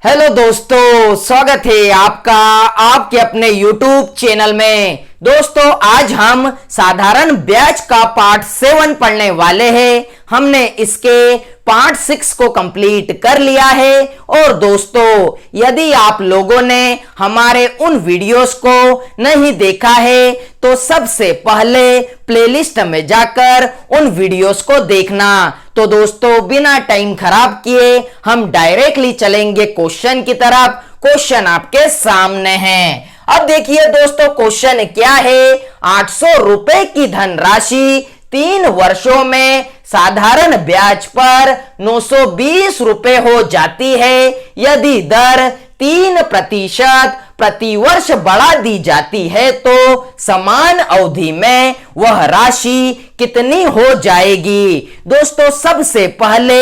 Hello दोस्तों, स्वागत है आपका आपके अपने YouTube चैनल में। दोस्तों, आज हम साधारण ब्याज का पार्ट 7 पढ़ने वाले हैं। हमने इसके पार्ट 6 को कंप्लीट कर लिया है। और दोस्तों, यदि आप लोगों ने हमारे उन वीडियोस को नहीं देखा है तो सबसे पहले प्लेलिस्ट में जाकर उन वीडियोस को देखना। तो दोस्तों, बिना टाइम खराब किए हम डायरेक्टली चलेंगे क्वेश्चन की तरफ। क्वेश्चन आपके सामने है। अब देखिए दोस्तों, क्वेश्चन क्या है। 800 रुपए की धनराशि 3 वर्षों में साधारण ब्याज पर 920 रुपए हो जाती है। यदि दर 3% प्रति वर्ष बढ़ा दी जाती है तो समान अवधि में वह राशि कितनी हो जाएगी। दोस्तों, सबसे पहले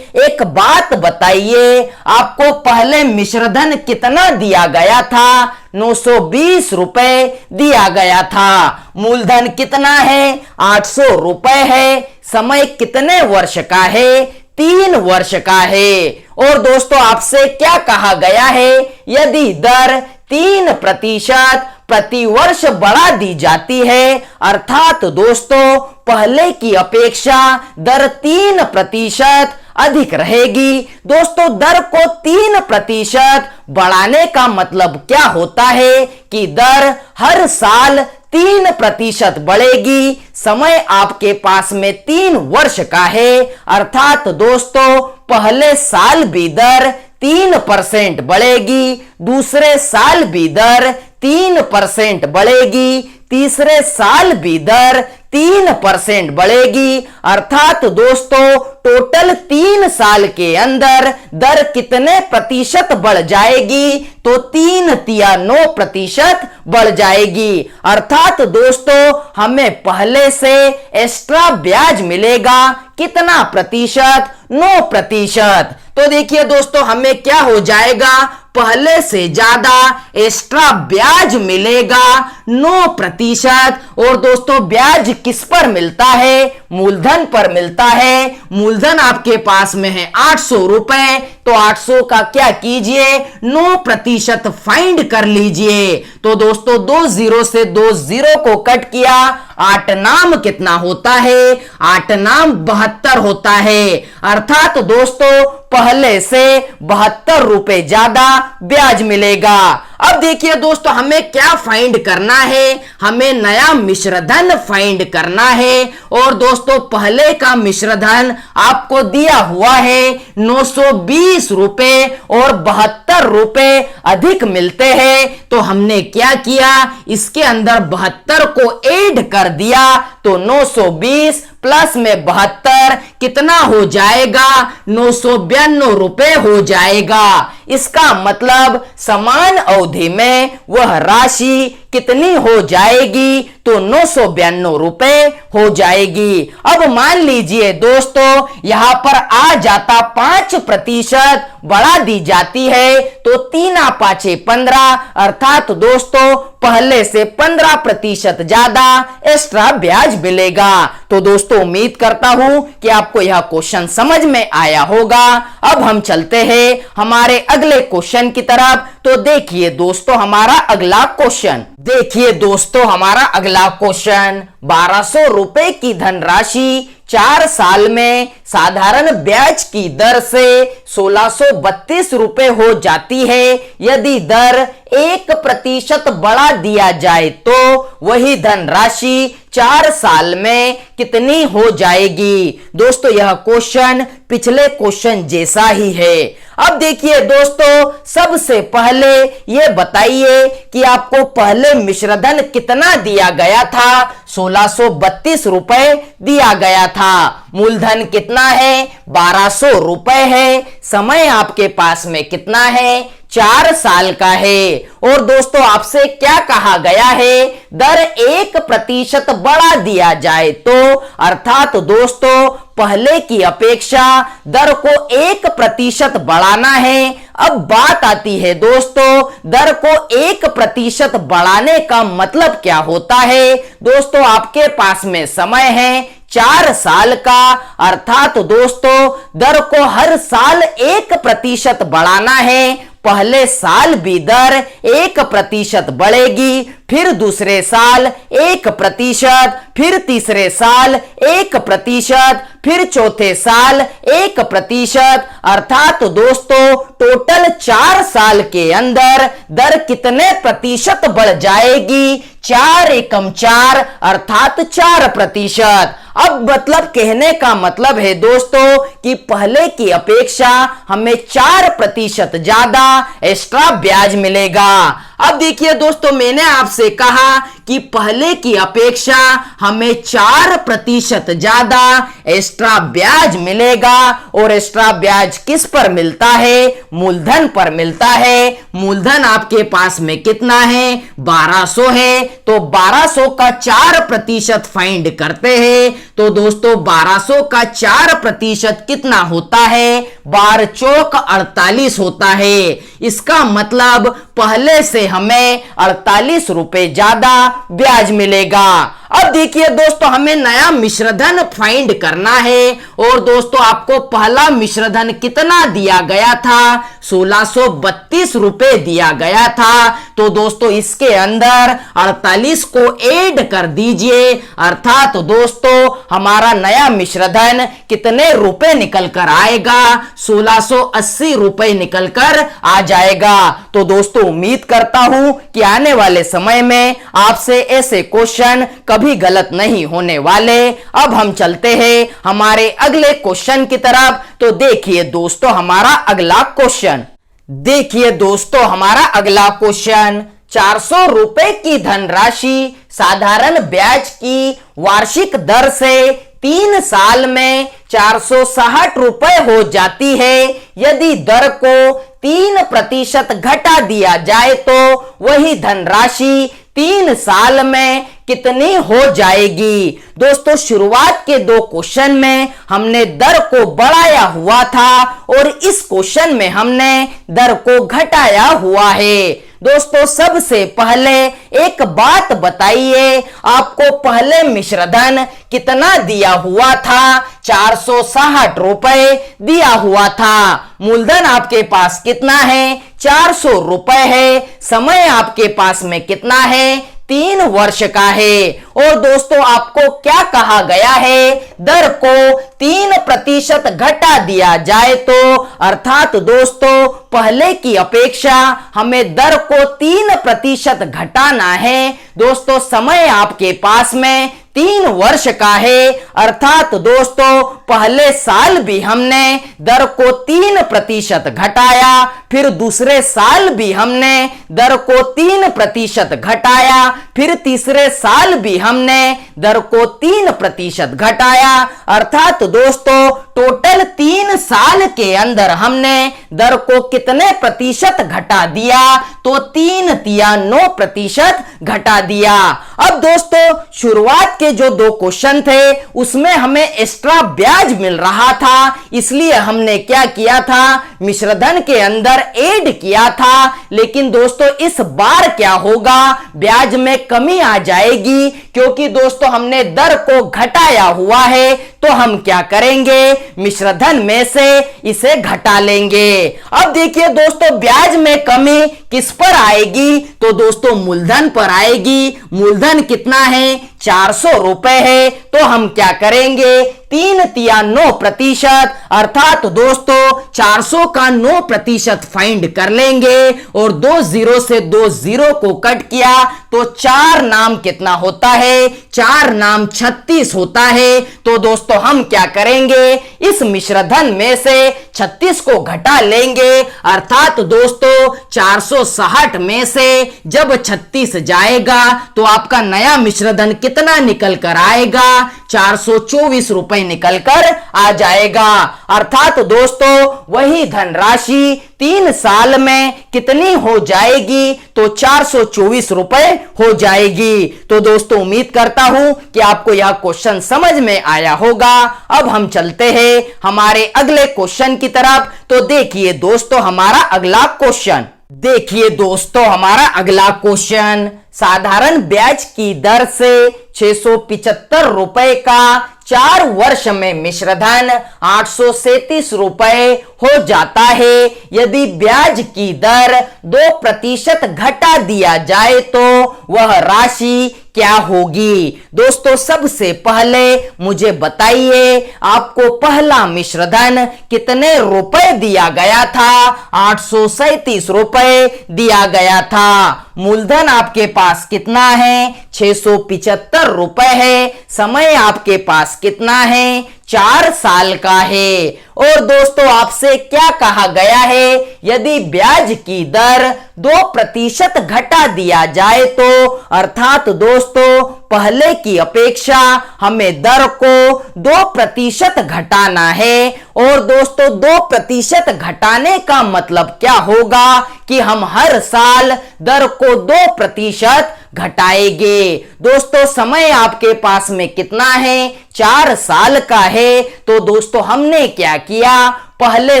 एक बात बताइए, आपको पहले मिश्रधन कितना दिया गया था? 920 रुपए दिया गया था। मूलधन कितना है? 800 रुपए है। समय कितने वर्ष का है? 3 वर्ष का है। और दोस्तों, आपसे क्या कहा गया है? यदि दर 3% प्रति वर्ष बढ़ा दी जाती है, अर्थात दोस्तों पहले की अपेक्षा दर 3% अधिक रहेगी। दोस्तों, दर को 3% बढ़ाने का मतलब क्या होता है कि दर हर साल 3% बढ़ेगी। समय आपके पास में 3 वर्ष का है, अर्थात दोस्तों पहले साल भी दर 3% बढ़ेगी, दूसरे साल भी दर 3% बढ़ेगी, तीसरे साल भी दर 3% बढ़ेगी। अर्थात दोस्तों टोटल 3 साल के अंदर दर कितने प्रतिशत बढ़ जाएगी? तो 3 तिया 9% बढ़ जाएगी। अर्थात दोस्तों हमें पहले से एक्स्ट्रा ब्याज मिलेगा। कितना प्रतिशत? 9%। तो देखिए दोस्तों, हमें क्या हो जाएगा? पहले से ज्यादा एक्स्ट्रा ब्याज मिलेगा 9%। और दोस्तों ब्याज किस पर मिलता है? मूलधन पर मिलता है। मूलधन आपके पास में है 800 रुपए, तो 800 का क्या कीजिए? 9% फाइंड कर लीजिए। तो दोस्तों 2 जीरो से 2 जीरो को कट किया, 8 नाम कितना होता है? 8 नाम 72 होता है। अर्थात दोस्तों पहले से 72 रुपए ज्यादा ब्याज मिलेगा। अब देखिए दोस्तों, हमें क्या फाइंड करना है? हमें नया मिश्रधन फाइंड करना है। और दोस्तों पहले का मिश्रधन आपको दिया हुआ है 920 रुपए और 72 रुपए अधिक मिलते हैं। तो हमने क्या किया? इसके अंदर 72 को ऐड कर दिया, तो 920 प्लस में 72 कितना हो जाएगा? 992 रुपए हो जाएगा। इसका मतलब समान अवधि में वह राशि कितनी हो जाएगी? तो 992 रुपए हो जाएगी। अब मान लीजिए दोस्तों यहां पर आ जाता 5% बढ़ा दी जाती है, तो 3 5 15, अर्थात दोस्तों पहले से 15% ज्यादा एक्स्ट्रा ब्याज मिलेगा। तो दोस्तों उम्मीद करता हूं कि आपको यह क्वेश्चन समझ में आया होगा। अब हम चलते हैं हमारे अगले क्वेश्चन की तरफ। तो देखिए दोस्तों हमारा अगला क्वेश्चन। देखिए दोस्तों हमारा अगला क्वेश्चन, 1200 रुपए की धनराशि 4 साल में साधारण ब्याज की दर से 1632 रुपए हो जाती है। यदि दर 1% बढ़ा दिया जाए तो वही धनराशि 4 साल में कितनी हो जाएगी? दोस्तों यह क्वेश्चन पिछले क्वेश्चन जैसा ही है। अब देखिए दोस्तों, सबसे पहले यह बताइए कि आपको पहले मिश्रधन कितना दिया गया था? 1632 रुपए दिया गया था। मूलधन कितना है? 1200 रुपए है। समय आपके पास में कितना है? 4 साल का है। और दोस्तों आपसे क्या कहा गया है? दर 1% बढ़ा दिया जाए तो, अर्थात दोस्तों पहले की अपेक्षा दर को 1% बढ़ाना है। अब बात आती है दोस्तों, दर को 1% बढ़ाने का मतलब क्या होता है? दोस्तों आपके पास में समय है 4 साल का, अर्थात दोस्तों दर को हर साल 1% बढ़ाना है। पहले साल भी दर 1% बढ़ेगी, फिर दूसरे साल 1%, फिर तीसरे साल 1%, फिर चौथे साल 1%, अर्थात दोस्तों टोटल 4 साल के अंदर दर कितने प्रतिशत बढ़ जाएगी? 4 एकम 4 अर्थात 4%। अब मतलब कहने का मतलब है दोस्तों कि पहले की अपेक्षा हमें 4% ज्यादा एक्स्ट्रा ब्याज मिलेगा। अब देखिए दोस्तों, मैंने आपसे कहा कि पहले की अपेक्षा हमें 4% ज्यादा एक्स्ट्रा ब्याज मिलेगा, और एक्स्ट्रा ब्याज किस पर मिलता है? मूलधन पर मिलता है। मूलधन आपके पास में कितना है? 1200 है। तो 1200 का 4% फाइंड करते हैं। तो दोस्तों 1200 का 4% कितना होता है? 12 चौक 48 होता है। इसका मतलब पहले से हमें 48 रुपए ज्यादा ब्याज मिलेगा। अब देखिए दोस्तों, हमें नया मिश्रधन फाइंड करना है, और दोस्तों आपको पहला मिश्रधन कितना दिया गया था? 1632 रुपए दिया गया था। तो दोस्तों इसके अंदर 48 को ऐड कर दीजिए, अर्थात दोस्तों हमारा नया मिश्रधन कितने रुपए निकल कर आएगा? 1680 रुपए निकल कर आ जाएगा। तो दोस्तों उम्मीद करता हूं कि आने वाले समय में आपसे ऐसे क्वेश्चन कभी गलत नहीं होने वाले। अब हम चलते हैं हमारे अगले क्वेश्चन की तरफ। तो देखिए दोस्तों हमारा अगला क्वेश्चन, देखिए दोस्तों हमारा अगला क्वेश्चन, 400 रुपए की धनराशि साधारण ब्याज की वार्षिक दर से 3 साल में 460 रुपए हो जाती है। यदि दर को 3% घटा दिया जाए तो वही धनराशि 3 साल में कितनी हो जाएगी? दोस्तों शुरुआत के 2 क्वेश्चन में हमने दर को बढ़ाया हुआ था, और इस क्वेश्चन में हमने दर को घटाया हुआ है। दोस्तों सबसे पहले एक बात बताइए, आपको पहले मिश्रधन कितना दिया हुआ था? 460 रुपए दिया हुआ था। मूलधन आपके पास कितना है? 400 रुपए है। समय आपके पास में कितना है? 3 वर्ष का है। और दोस्तों आपको क्या कहा गया है? दर को 3% घटा दिया जाए तो, अर्थात दोस्तों पहले की अपेक्षा हमें दर को 3% घटाना है। दोस्तों समय आपके पास में 3 वर्ष का है, अर्थात दोस्तों पहले साल भी हमने दर को 3% घटाया, फिर दूसरे साल भी हमने दर को 3% घटाया, फिर तीसरे साल भी हमने दर को 3% घटाया, अर्थात दोस्तों टोटल 3 साल के अंदर हमने दर को कितने प्रतिशत घटा दिया? तो 3 तिया 9% घटा दिया। अब दोस्तों शुरुआत के जो 2 क्वेश्चन थे उसमें हमें एक्स्ट्रा ब्याज मिल रहा था, इसलिए हमने क्या किया था? मिश्रधन के अंदर ऐड किया था। लेकिन दोस्तों इस बार क्या होगा? ब्याज में कमी आ जाएगी, क्योंकि दोस्तों हमने दर को घटाया हुआ है। तो हम क्या करेंगे? मिश्रधन में से इसे घटा लेंगे। अब देखिए दोस्तों ब्याज में कमी किस पर आएगी? तो दोस्तों मूलधन पर आएगी। मूलधन कितना है? 400 रुपए है। तो हम क्या करेंगे? 3 तिया 9%, अर्थात दोस्तों 400 का 9% फाइंड कर लेंगे, और 2 जीरो से 2 जीरो को कट किया तो 4 नाम कितना होता है? 4 नाम 36 होता है। तो दोस्तों हम क्या करेंगे? इस मिश्रधन में से 36 को घटा लेंगे, अर्थात दोस्तों 460 में से जब 36 जाएगा तो आपका नया मिश्रधन कितना निकल कर आएगा? 424 रुपए निकल कर आ जाएगा। अर्थात दोस्तों वही धनराशि 3 साल में कितनी हो जाएगी? तो 424 रुपए हो जाएगी। तो दोस्तों उम्मीद करता हूं कि आपको यह क्वेश्चन समझ में आया होगा। अब हम चलते हैं हमारे अगले क्वेश्चन की तरफ। तो देखिए दोस्तों हमारा अगला क्वेश्चन, देखिए दोस्तों हमारा अगला क्वेश्चन, साधारण ब्याज की दर से 675 रुपए का 4 वर्ष में मिश्रधन 837 रुपए हो जाता है। यदि ब्याज की दर 2% घटा दिया जाए तो वह राशि क्या होगी? दोस्तों सबसे पहले मुझे बताइए, आपको पहला मिश्रधन कितने रुपए दिया गया था? 837 रुपए दिया गया था। मूलधन आपके पास कितना है? 675 रुपए है। समय आपके पास कितना है? 4 साल का है। और दोस्तों आपसे क्या कहा गया है? यदि ब्याज की दर 2% घटा दिया जाए तो अर्थात दोस्तों पहले की अपेक्षा हमें दर को 2% घटाना है। और दोस्तों 2% घटाने का मतलब क्या होगा कि हम हर साल दर को 2% घटाएंगे। दोस्तों समय आपके पास में कितना है? 4 साल का है। तो दोस्तों हमने क्या किया? पहले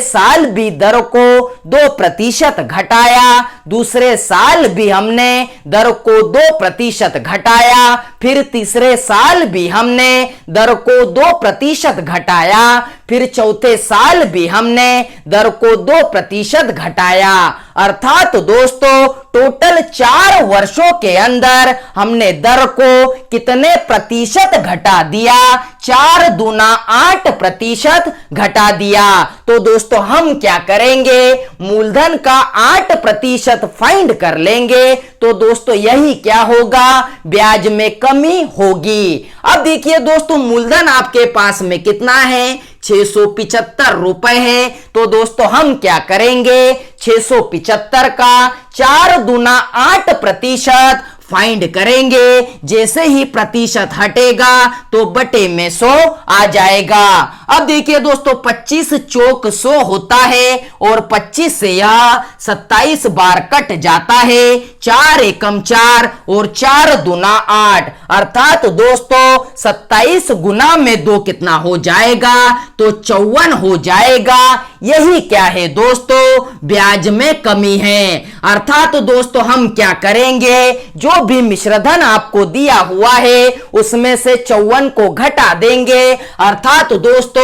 साल भी दर को 2% घटाया, दूसरे साल भी हमने दर को 2% घटाया, फिर तीसरे साल भी हमने दर को 2% घटाया, फिर चौथे साल भी हमने दर को 2% घटाया। अर्थात दोस्तों टोटल 4 वर्षों के अंदर हमने दर को कितने प्रतिशत घटा दिया? 4 दूना 8% घटा दिया। तो दोस्तों हम क्या करेंगे? मूलधन का 8% फाइंड कर लेंगे। तो दोस्तों यही क्या होगा? ब्याज में कमी होगी। अब देखिए दोस्तों मूलधन आपके पास में कितना है? 675 रुपए है। तो दोस्तों हम क्या करेंगे? 675 का 4 दूना 8% फाइंड करेंगे। जैसे ही प्रतिशत हटेगा तो बटे में 100 आ जाएगा। अब देखिए दोस्तों 25 चौक 100 होता है और 25 से यह 27 बार कट जाता है। 4 एकम 4 और 4 दूना 8 अर्थात दोस्तों 27 गुना में 2 कितना हो जाएगा? तो 54 हो जाएगा। यही क्या है दोस्तों? ब्याज में कमी है। अर्थात दोस्तों हम क्या करेंगे? जो भी मिश्रधन आपको दिया हुआ है उसमें से 54 को घटा देंगे। अर्थात दोस्तों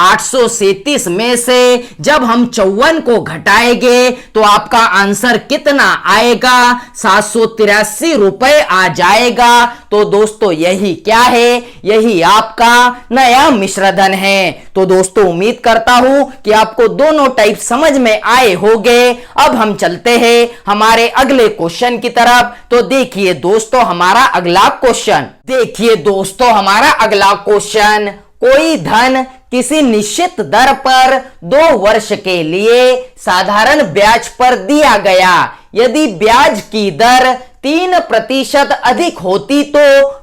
837 में से जब हम 54 को घटाएंगे तो आपका आंसर कितना आएगा? 783 रुपए आ जाएगा। तो दोस्तों यही क्या है? यही आपका नया मिश्रधन है। तो दोस्तों उम्मीद करता हूं कि आपको दोनों टाइप समझ में आए होंगे। अब हम चलते हैं हमारे अगले क्वेश्चन की तरफ। तो देखिए दोस्तों हमारा अगला क्वेश्चन, देखिए दोस्तों हमारा अगला क्वेश्चन, कोई धन किसी निश्चित दर पर 2 वर्ष के लिए साधारण ब्याज पर दिया गया। यदि ब्याज की दर 3% अधिक होती तो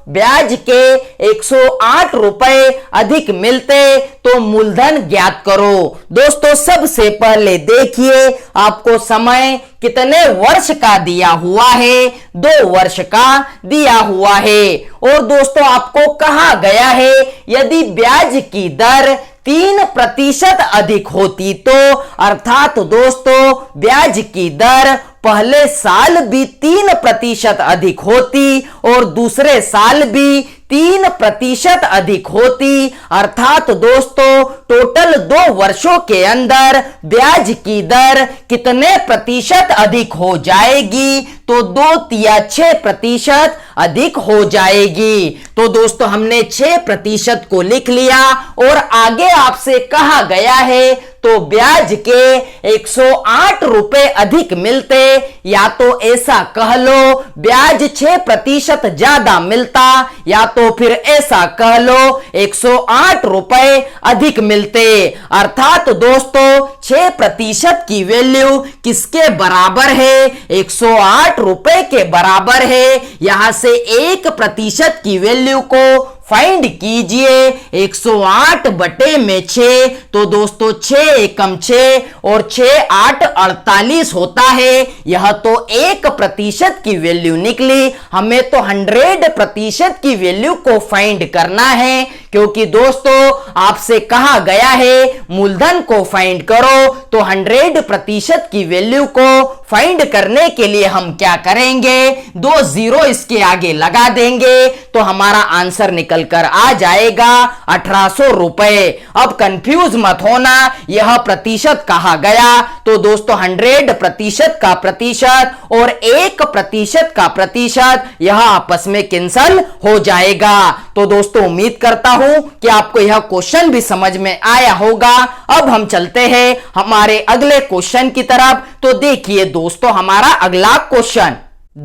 ब्याज के 108 रुपए अधिक मिलते। तो मूलधन ज्ञात करो। दोस्तों सबसे पहले देखिए आपको समय कितने वर्ष का दिया हुआ है? 2 वर्ष का दिया हुआ है। और दोस्तों आपको कहा गया है यदि ब्याज की दर 3% अधिक होती तो अर्थात दोस्तों ब्याज की दर पहले साल भी 3% अधिक होती और दूसरे साल भी 3% अधिक होती। अर्थात दोस्तों टोटल 2 वर्षों के अंदर ब्याज की दर कितने प्रतिशत अधिक हो जाएगी? तो 2 या 6% अधिक हो जाएगी। तो दोस्तों हमने 6% को लिख लिया और आगे आपसे कहा गया है तो ब्याज के 108 रुपए अधिक मिलते, या तो ऐसा कह लो ब्याज 6% ज्यादा मिलता, या तो फिर ऐसा कह लो 108 रुपए अधिक मिलते। अर्थात दोस्तों 6% की वैल्यू किसके बराबर है? 108 रुपए के बराबर है। यहां से 1% की वैल्यू को फाइंड कीजिए। 108 बटे में 6, तो दोस्तों 6 एकम 6 और 6 8 48 होता है। यह तो 1% की वैल्यू निकली। हमें तो 100% की वैल्यू को फाइंड करना है, क्योंकि दोस्तों आपसे कहा गया है मूलधन को फाइंड करो। तो 100% की वैल्यू को फाइंड करने के लिए हम क्या करेंगे, 2 जीरो इसके आगे लगा देंगे तो हमारा आंसर निकल कर आ जाएगा 1800 रुपए। अब कंफ्यूज मत होना, यह प्रतिशत कहा गया तो दोस्तों 100% का प्रतिशत और 1% का प्रतिशत यह आपस में कैंसल हो जाएगा। तो दोस्तों उम्मीद करता हूं कि आपको यह क्वेश्चन भी समझ में आया होगा। अब हम चलते हैं हमारे अगले क्वेश्चन की तरफ। तो देखिए दोस्तों हमारा अगला क्वेश्चन,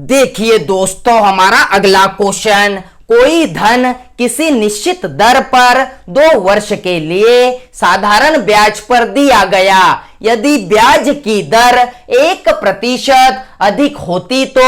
देखिए दोस्तों हमारा अगला क्वेश्चन, कोई धन किसी निश्चित दर पर 2 वर्ष के लिए साधारण ब्याज पर दिया गया। यदि ब्याज की दर 1% अधिक होती तो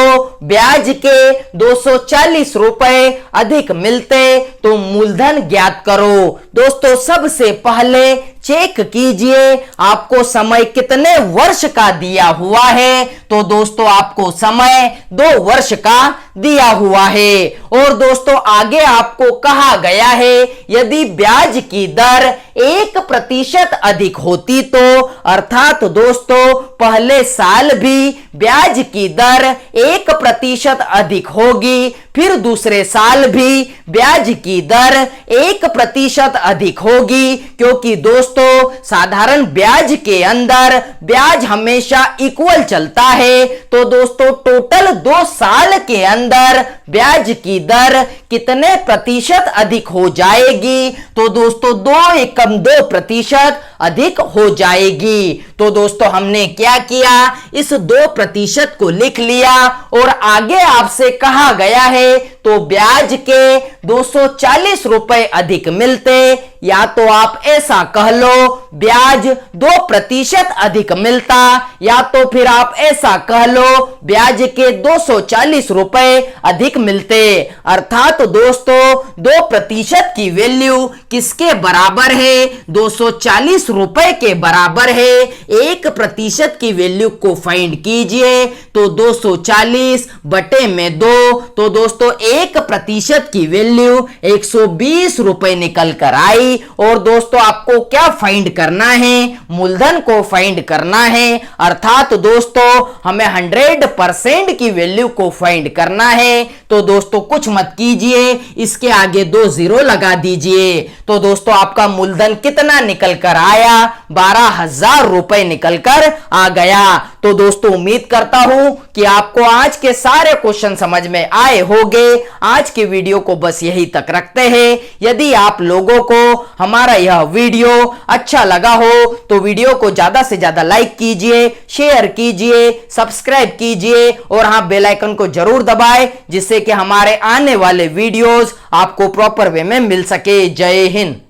ब्याज के 240 रुपए अधिक मिलते, तो मूलधन ज्ञात करो। दोस्तों सबसे पहले चेक कीजिए आपको समय कितने वर्ष का दिया हुआ है। तो दोस्तों आपको समय 2 वर्ष का दिया हुआ है। और दोस्तों आगे आपको कहा गया है यदि ब्याज की दर 1% अधिक होती तो, अर्थात दोस्तों पहले साल भी ब्याज की दर 1% अधिक होगी, फिर दूसरे साल भी ब्याज की दर 1% अधिक होगी, क्योंकि दोस्तों साधारण ब्याज के अंदर ब्याज हमेशा इक्वल चलता है। तो दोस्तों टोटल 2 साल के अंदर ब्याज की दर कितने प्रतिशत अधिक हो जाएगी, तो दोस्तों 2 एकम 2% अधिक हो जाएगी। तो दोस्तों हमने क्या किया, इस 2% को लिख लिया और आगे आपसे कहा गया है तो ब्याज के 240 रुपए अधिक मिलते, या तो आप ऐसा कह लो ब्याज 2% अधिक मिलता, या तो फिर आप ऐसा कह लो ब्याज के 240 रुपए अधिक मिलते। अर्थात दोस्तों 2% की वैल्यू किसके बराबर है, 240 रुपए के बराबर है। 1% की वैल्यू को फाइंड कीजिए तो 240 बटे में 2, तो दोस्तों 1% की वैल्यू 120 रुपए निकल कर आई। और दोस्तों आपको क्या फाइंड करना है, मूलधन को फाइंड करना है। अर्थात दोस्तों हमें 100% की वैल्यू को फाइंड करना है। तो दोस्तों कुछ मत कीजिए, इसके आगे 2 जीरो लगा दीजिए। तो दोस्तों आपका मूलधन कितना निकल कर आया, 12,000 रुपए निकल कर आ गया। तो दोस्तों उम्मीद करता हूं कि आपको आज के सारे क्वेश्चन समझ में आए होंगे। आज के वीडियो को बस यही तक रखते हैं। यदि आप लोगों को हमारा यह वीडियो अच्छा लगा हो तो वीडियो को ज्यादा से ज्यादा लाइक कीजिए, शेयर कीजिए, सब्सक्राइब कीजिए और हाँ बेल आइकन को जरूर दबाएं, जिससे कि हमारे आने वाले वीडियोस आपको प्रॉपर वे में मिल सके। जय हिंद।